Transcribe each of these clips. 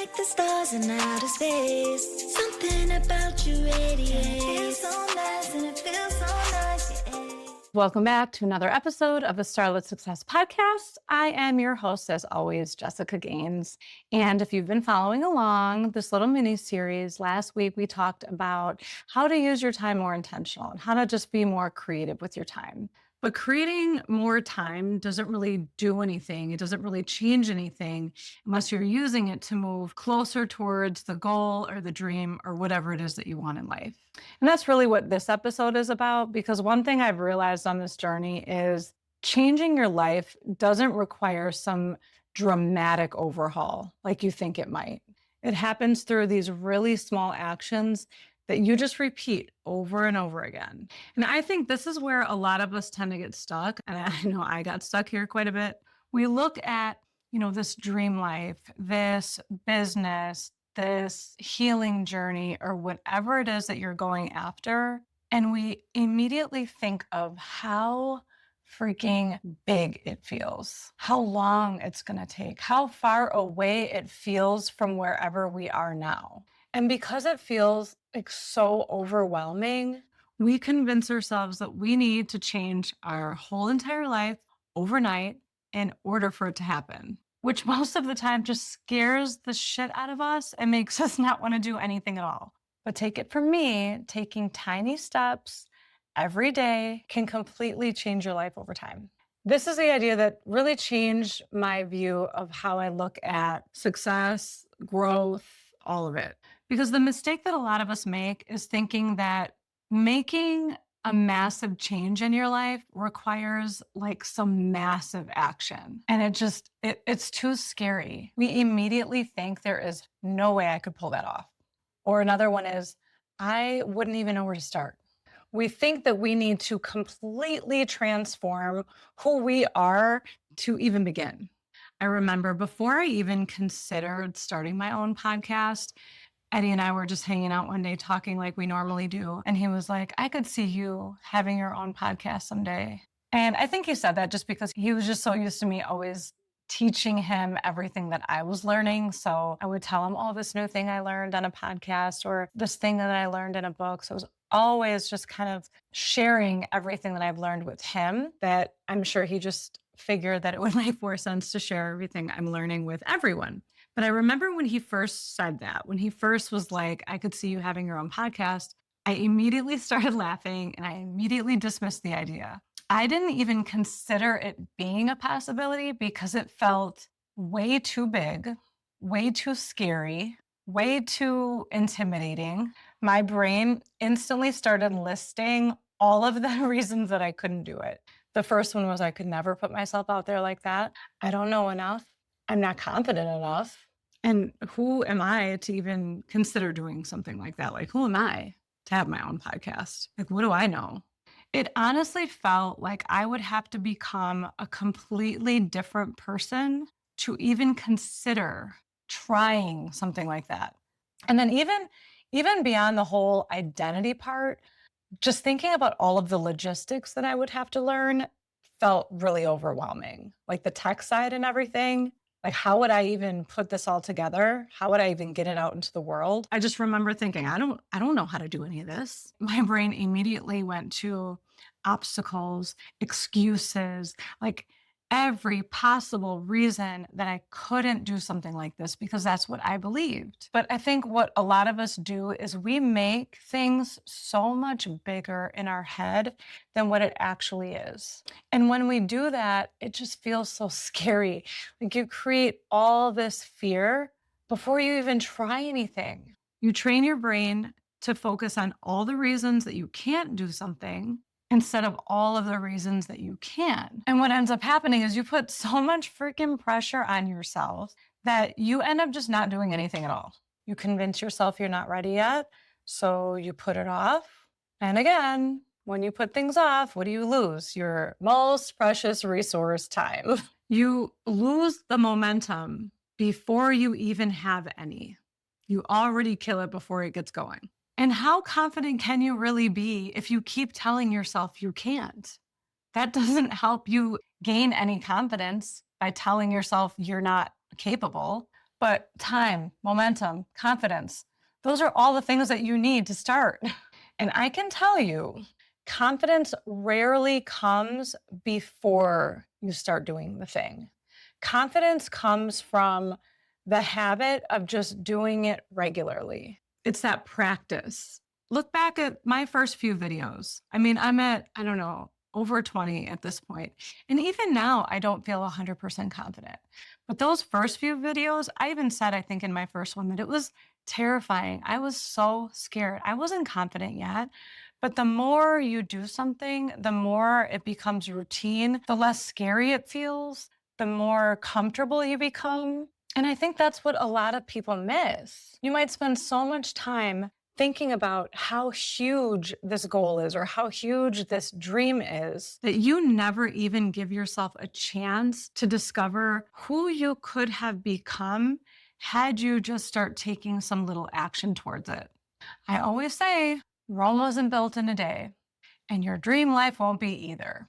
like the stars in outer space. Something about you radiates. It feels so nice and it feels so nice, yeah. Welcome back to another episode of the Starlit Success Podcast. I am your host, as always, Jessica Gaines. And if you've been following along this little mini series, last week we talked about how to use your time more intentional and how to just be more creative with your time. But creating more time doesn't really do anything. It doesn't really change anything unless you're using it to move closer towards the goal or the dream or whatever it is that you want in life. And that's really what this episode is about, because one thing I've realized on this journey is changing your life doesn't require some dramatic overhaul like you think it might. It happens through these really small actions that you just repeat over and over again. And I think this is where a lot of us tend to get stuck. And I know I got stuck here quite a bit. We look at, this dream life, this business, this healing journey, or whatever it is that you're going after. And we immediately think of how freaking big it feels, how long it's going to take, how far away it feels from wherever we are now. And because it feels like so overwhelming, we convince ourselves that we need to change our whole entire life overnight in order for it to happen, which most of the time just scares the shit out of us and makes us not want to do anything at all. But take it from me, taking tiny steps every day can completely change your life over time. This is the idea that really changed my view of how I look at success, growth, all of it. Because the mistake that a lot of us make is thinking that making a massive change in your life requires like some massive action. And it's too scary. We immediately think there is no way I could pull that off. Or another one is, I wouldn't even know where to start. We think that we need to completely transform who we are to even begin. I remember before I even considered starting my own podcast, Eddie and I were just hanging out one day talking like we normally do. And he was like, I could see you having your own podcast someday. And I think he said that just because he was just so used to me always teaching him everything that I was learning. So I would tell him, oh, this new thing I learned on a podcast or this thing that I learned in a book. So it was always just kind of sharing everything that I've learned with him, that I'm sure he just figured that it would make more sense to share everything I'm learning with everyone. But I remember when he first said that, when he first was like, I could see you having your own podcast, I immediately started laughing and I immediately dismissed the idea. I didn't even consider it being a possibility because it felt way too big, way too scary, way too intimidating. My brain instantly started listing all of the reasons that I couldn't do it. The first one was I could never put myself out there like that. I don't know enough. I'm not confident enough. And who am I to even consider doing something like that? Like, who am I to have my own podcast? Like, what do I know? It honestly felt like I would have to become a completely different person to even consider trying something like that. And then even beyond the whole identity part, just thinking about all of the logistics that I would have to learn felt really overwhelming. Like the tech side and everything. Like, how would I even put this all together? How would I even get it out into the world? I just remember thinking, I don't know how to do any of this. My brain immediately went to obstacles, excuses, like every possible reason that I couldn't do something like this because that's what I believed. But I think what a lot of us do is we make things so much bigger in our head than what it actually is. And when we do that, it just feels so scary. Like you create all this fear before you even try anything. You train your brain to focus on all the reasons that you can't do something instead of all of the reasons that you can. And what ends up happening is you put so much freaking pressure on yourself that you end up just not doing anything at all. You convince yourself you're not ready yet, so you put it off. And again, when you put things off, what do you lose? Your most precious resource, time. You lose the momentum before you even have any. You already kill it before it gets going. And how confident can you really be if you keep telling yourself you can't? That doesn't help you gain any confidence by telling yourself you're not capable. But time, momentum, confidence, those are all the things that you need to start. And I can tell you, confidence rarely comes before you start doing the thing. Confidence comes from the habit of just doing it regularly. It's that practice. Look back at my first few videos. I mean, I'm at, I don't know, over 20 at this point. And even now, I don't feel 100% confident. But those first few videos, I even said, I think in my first one, that it was terrifying. I was so scared. I wasn't confident yet. But the more you do something, the more it becomes routine, the less scary it feels, the more comfortable you become. And I think that's what a lot of people miss. You might spend so much time thinking about how huge this goal is or how huge this dream is that you never even give yourself a chance to discover who you could have become had you just start taking some little action towards it. I always say, Rome wasn't built in a day, and your dream life won't be either.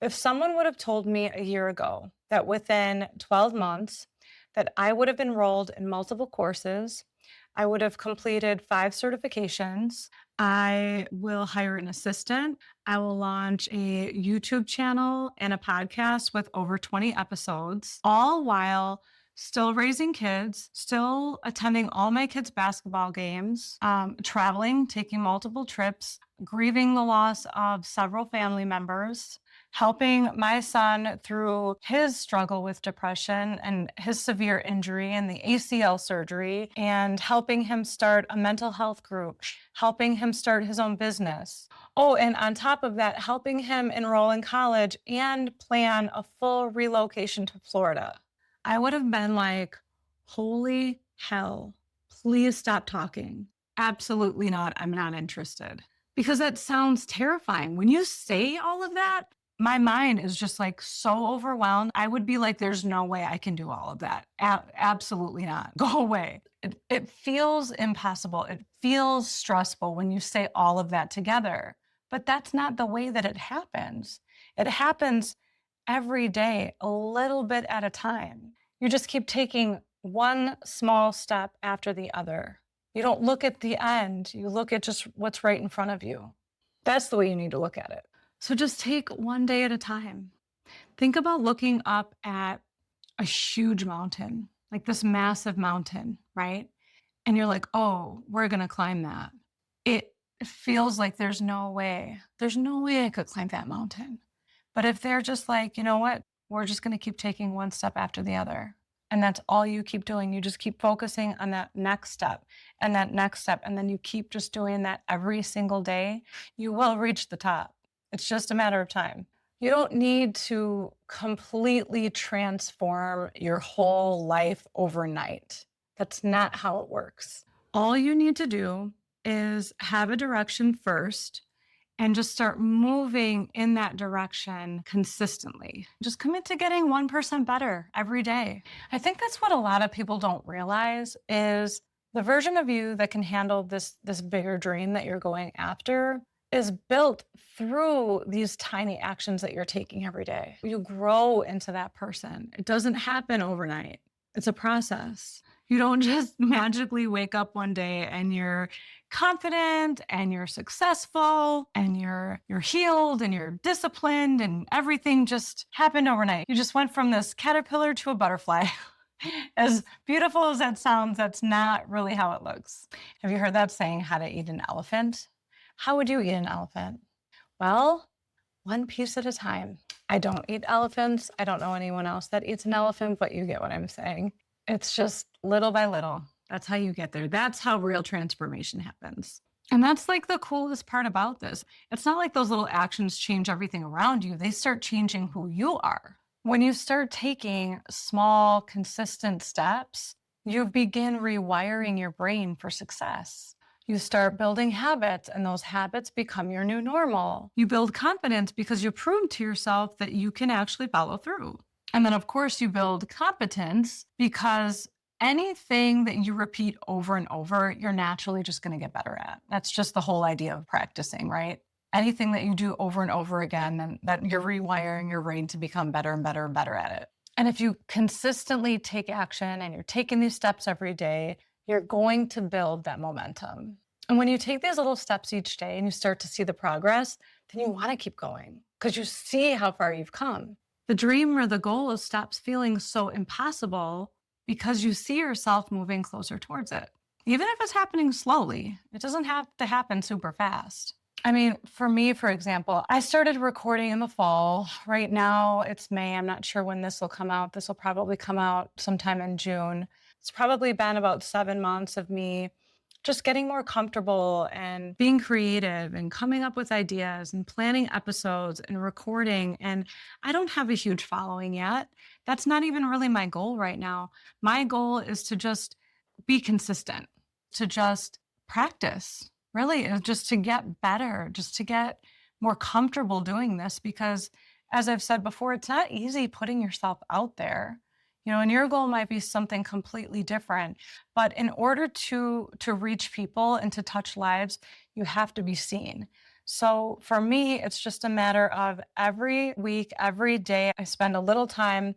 If someone would have told me a year ago that within 12 months that I would have enrolled in multiple courses, I would have completed 5 certifications, I will hire an assistant, I will launch a YouTube channel and a podcast with over 20 episodes, all while still raising kids, still attending all my kids' basketball games, traveling, taking multiple trips, grieving the loss of several family members, helping my son through his struggle with depression and his severe injury and the ACL surgery, and helping him start a mental health group, helping him start his own business. Oh, and on top of that, helping him enroll in college and plan a full relocation to Florida. I would have been like, holy hell, please stop talking. Absolutely not. I'm not interested. Because that sounds terrifying. When you say all of that, my mind is just like so overwhelmed. I would be like, there's no way I can do all of that. Absolutely not. Go away. It feels impossible. It feels stressful when you say all of that together. But that's not the way that it happens. It happens every day, a little bit at a time. You just keep taking one small step after the other. You don't look at the end. You look at just what's right in front of you. That's the way you need to look at it. So just take one day at a time. Think about looking up at a huge mountain, like this massive mountain, right? And you're like, oh, we're going to climb that. It feels like there's no way I could climb that mountain. But if they're just like, you know what, we're just going to keep taking one step after the other. And that's all you keep doing. You just keep focusing on that next step and that next step. And then you keep just doing that every single day. You will reach the top. It's just a matter of time. You don't need to completely transform your whole life overnight. That's not how it works. All you need to do is have a direction first and just start moving in that direction consistently. Just commit to getting 1% better every day. I think that's what a lot of people don't realize is the version of you that can handle this bigger dream that you're going after is built through these tiny actions that you're taking every day. You grow into that person. It doesn't happen overnight. It's a process. You don't just magically wake up one day and you're confident and you're successful and you're healed and you're disciplined and everything just happened overnight. You just went from this caterpillar to a butterfly. As beautiful as that sounds, that's not really how it looks. Have you heard that saying, how to eat an elephant? How would you eat an elephant? Well, one piece at a time. I don't eat elephants. I don't know anyone else that eats an elephant, but you get what I'm saying. It's just little by little. That's how you get there. That's how real transformation happens. And that's like the coolest part about this. It's not like those little actions change everything around you. They start changing who you are. When you start taking small, consistent steps, you begin rewiring your brain for success. You start building habits, and those habits become your new normal. You build confidence because you prove to yourself that you can actually follow through. And then, of course, you build competence because anything that you repeat over and over, you're naturally just going to get better at. That's just the whole idea of practicing, right? Anything that you do over and over again, and that you're rewiring your brain to become better and better and better at it. And if you consistently take action and you're taking these steps every day, you're going to build that momentum. And when you take these little steps each day and you start to see the progress, then you want to keep going because you see how far you've come. The dream or the goal stops feeling so impossible because you see yourself moving closer towards it. Even if it's happening slowly, it doesn't have to happen super fast. I mean, for me, for example, I started recording in the fall. Right now it's May. I'm not sure when this will come out. This will probably come out sometime in June. It's probably been about 7 months of me just getting more comfortable and being creative and coming up with ideas and planning episodes and recording. And I don't have a huge following yet. That's not even really my goal right now. My goal is to just be consistent, to just practice, really, just to get better, just to get more comfortable doing this. Because as I've said before, it's not easy putting yourself out there. And your goal might be something completely different. But in order to reach people and to touch lives, you have to be seen. So for me, it's just a matter of every week, every day, I spend a little time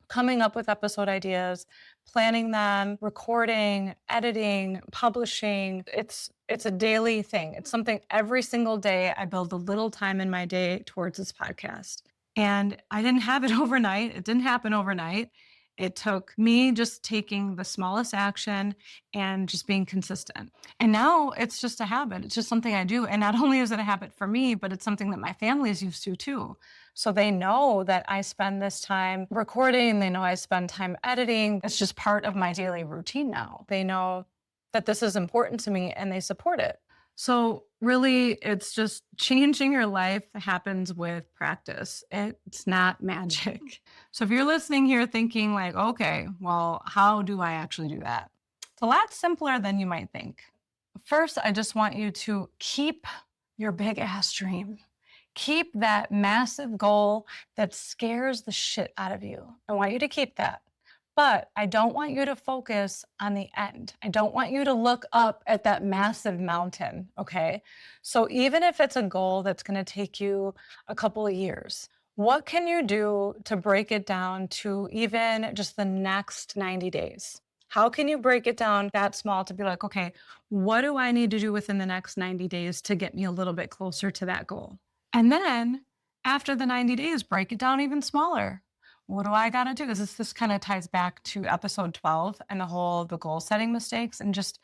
coming up with episode ideas, planning them, recording, editing, publishing. It's a daily thing. It's something every single day I build a little time in my day towards this podcast. And I didn't have it overnight. It didn't happen overnight. It took me just taking the smallest action and just being consistent. And now it's just a habit. It's just something I do. And not only is it a habit for me, but it's something that my family is used to too. So they know that I spend this time recording. They know I spend time editing. It's just part of my daily routine now. They know that this is important to me and they support it. So really, it's just changing your life happens with practice. It's not magic. So if you're listening here thinking like, okay, well, how do I actually do that? It's a lot simpler than you might think. First, I just want you to keep your big ass dream. Keep that massive goal that scares the shit out of you. I want you to keep that. But I don't want you to focus on the end. I don't want you to look up at that massive mountain, okay? So even if it's a goal that's going to take you a couple of years, what can you do to break it down to even just the next 90 days? How can you break it down that small to be like, okay, what do I need to do within the next 90 days to get me a little bit closer to that goal? And then after the 90 days, break it down even smaller. What do I got to do? Because this kind of ties back to episode 12 and the goal setting mistakes and just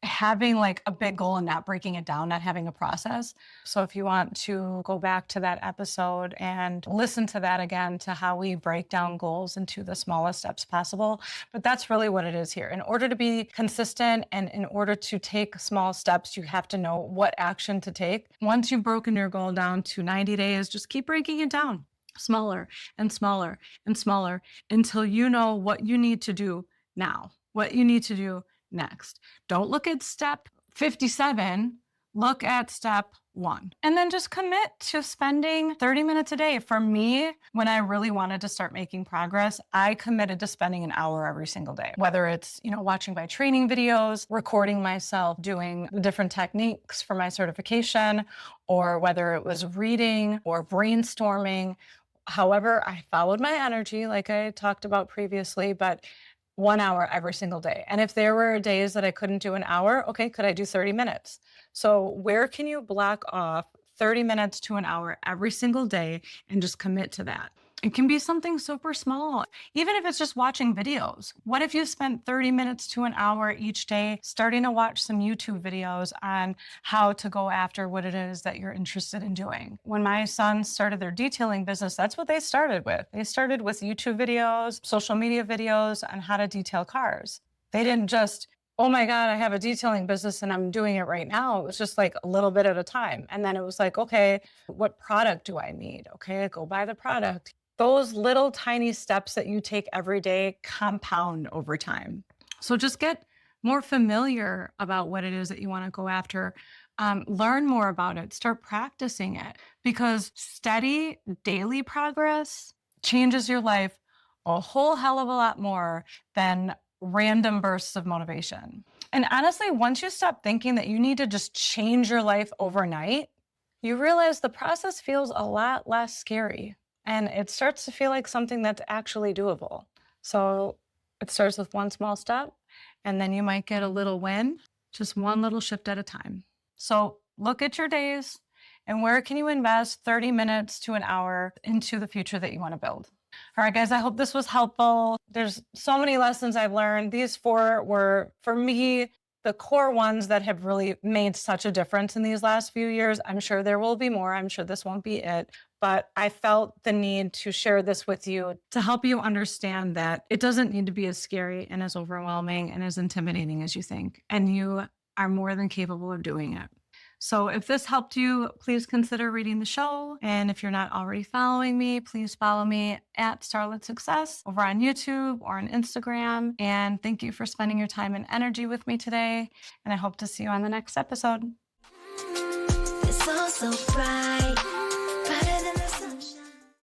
having like a big goal and not breaking it down, not having a process. So if you want to go back to that episode and listen to that again, to how we break down goals into the smallest steps possible. But that's really what it is here. In order to be consistent and in order to take small steps, you have to know what action to take. Once you've broken your goal down to 90 days, just keep breaking it down. Smaller and smaller and smaller until you know what you need to do now, what you need to do next. Don't look at step 57, look at step 1. And then just commit to spending 30 minutes a day. For me, when I really wanted to start making progress, I committed to spending an hour every single day. Whether it's, watching my training videos, recording myself, doing the different techniques for my certification, or whether it was reading or brainstorming. However, I followed my energy like I talked about previously, but 1 hour every single day. And if there were days that I couldn't do an hour, okay, could I do 30 minutes? So where can you block off 30 minutes to an hour every single day and just commit to that? It can be something super small, even if it's just watching videos. What if you spent 30 minutes to an hour each day starting to watch some YouTube videos on how to go after what it is that you're interested in doing? When my sons started their detailing business, that's what they started with. They started with YouTube videos, social media videos on how to detail cars. They didn't just, oh my God, I have a detailing business and I'm doing it right now. It was just like a little bit at a time. And then it was like, okay, what product do I need? Okay, go buy the product. Those little tiny steps that you take every day compound over time. So just get more familiar about what it is that you want to go after. Learn more about it. Start practicing it, because steady daily progress changes your life a whole hell of a lot more than random bursts of motivation. And honestly, once you stop thinking that you need to just change your life overnight, you realize the process feels a lot less scary. And it starts to feel like something that's actually doable. So it starts with one small step, and then you might get a little win, just one little shift at a time. So look at your days and where can you invest 30 minutes to an hour into the future that you want to build. All right, guys, I hope this was helpful. There's so many lessons I've learned. These 4 were, for me, the core ones that have really made such a difference in these last few years. I'm sure there will be more. I'm sure this won't be it. But I felt the need to share this with you to help you understand that it doesn't need to be as scary and as overwhelming and as intimidating as you think. And you are more than capable of doing it. So if this helped you, please consider reading the show. And if you're not already following me, please follow me at Starlit Success over on YouTube or on Instagram. And thank you for spending your time and energy with me today. And I hope to see you on the next episode. It's all so bright.